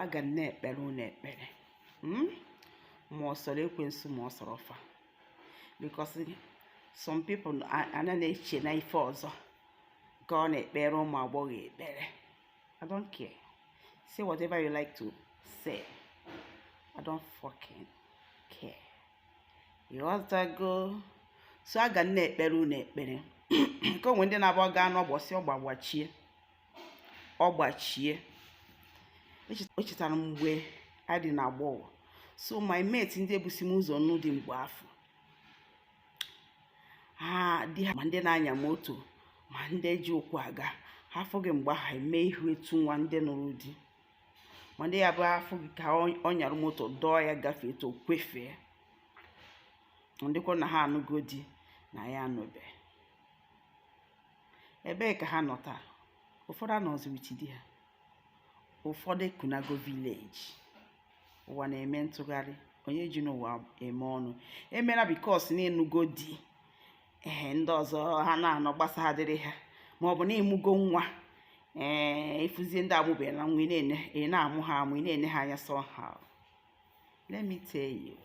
aga na-ekpere unu ekpere ma ọ sọrọ ekwensu ma ọ sọrọ fa, because some people ana na-eche na ife ọzọ ka ọ na-ekpere ụmụ agbọghọ ekpere. I don't care. Say whatever you like to say. I don't fucking care. You want to go? So aga na-ekpere unu ekpere. Nke onwe ndị na-abụ gaa n'ọgbọsị ọgbachie. Echetara m mgbe adị na agbọghọ. So my mate ndị ebusi m ụzọ n'ụdị mgbe afọ. Di ha ma ndị na-anya moto ma ndị ji ụkwụ aga. Ha afụghị mgbe ha eme ihu etu nwa ndị nụrụ di. Ma ndị ya bụ afụghị ka ọ nyara moto dọọ ya gafee etu kwefee. Ndịkwa na ha anụgo di na ya anụbe. Ebee ka ha nọ taa? Ụfọdụ anọzi with di ha. Ụfọdụ ekunago village. Ụwa na-eme ntụgharị. Onye ji n'ụwa eme ọnụ. Emela because na ịnụgo di. Ndị ọzọ ha na-anọ gbasa ha dịrị ha. Ma ọ bụ na ịmụgo nwa. Ifuzie ndị amụbeghị na nwa ị na-amụ ha amụ, ị na-ene ha anya somehow. Let me tell you.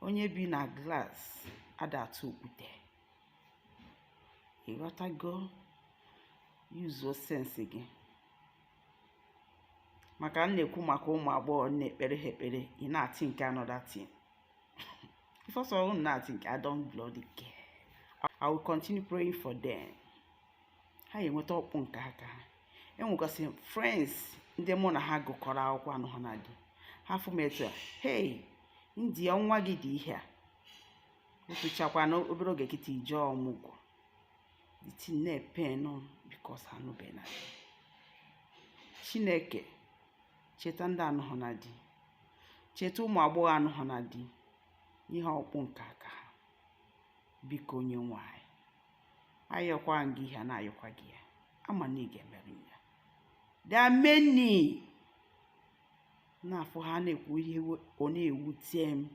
Onye bi na glass ada atụ okwute. You gotta go use your sense gị. Maka na-ekwu maka ụmụ agbọghọ na-ekpere ha ekpere, ị na-ati nke another thing. If also unu na-ati nke, I don't bloody care. I will continue praying for them. Ha enweta ọkpụ nke aka ha. Enwekwasị friends ndị mụ na ha gụkọrọ akwụkwọ anụ ha na di. Ha fụ m etu a, hey, ndị ọnwa gị dị ihe a. Otuchakwa na obere oge kịta ije ọmụgwọ. The thing na-epe nọ because ha nụbe na di. Chineke, cheta ndị anụghọ na di. Cheta ụmụ agbọghọ anụghọ na di. Ihe ọkpụ nke aka ha. Biko onye nwanyị. Ayọkwa gị ihe na-ayọkwa gị ya. Ama na ị ga-emere ya. There are many. Na-afụ ha na-ekwu ihe ọ na-ewute m.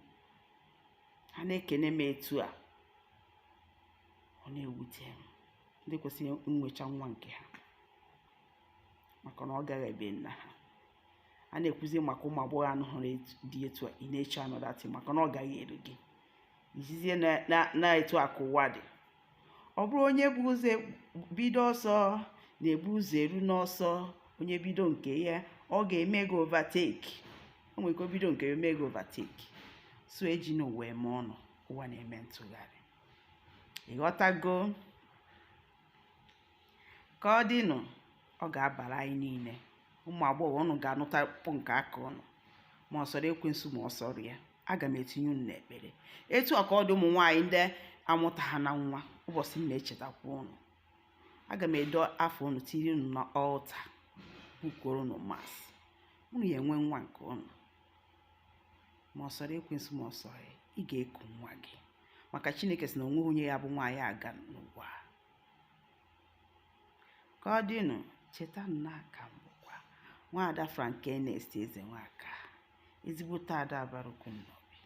Ha na-ekene m etu a. Ọ na-ewute m. Ndị kwesịrị nwecha nwa nke ha. Maka na ọ gaghị ebe nna ha. A na-ekwuzi maka ụmụ agbọghọ anụghọ dị etu a, ị na-eche another thing maka na ọ gaghị eru gị. Izizie na etu a ka ụwa dị. Ọ bụrụ onye bụ ụzọ bido ọsọ na-ebu ụzọ eru n'ọsọ. Onye bido nke ya, ọ ga-eme gị overtake. O nwere ike o bido nke ya eme gị overtake. So eji n'ụwa eme ọnụ. Ụwa na-eme ntụgharị. Ịghọtago? Ka ọ dịnụ, ọ ga-abara anyị niile. Ụmụ agbọghọ unu ga-anụta pụ nke aka unu. Ma ọ sọrọ ekwensu ma ọ sọrọ ya. Aga m etinye unu n'ekpere. Etu a ka ọ dị ụmụ nwaanyị ndị amụta ha na nwa. Ụbọchị m na-echetakwa unu. Aga m edo afọ unu tiri unu na altar. Bukworo unu mass. Unu ya enwe nwa nke unu. Ma ọ sọrọ ekwensu ma ọ sọrọ ya, ị ga-eku nwa gị. Maka Chineke sị na onwe onye ya bụ nwaanyị aga n'ụwa. Ka ọ dịnụ, cheta n'aka mbụkwa. Nwaada Frankenest Ezenwaka. Ezigbote ada Abarukwu Nnobi.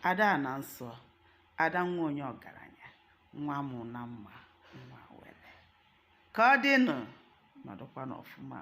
Ada na nsọ. Ada nwa onye ọgaranya. Nwa mụ na mma. Nwa wele. Ka ọ dịnụ, nọdụkwa n'ọfụma.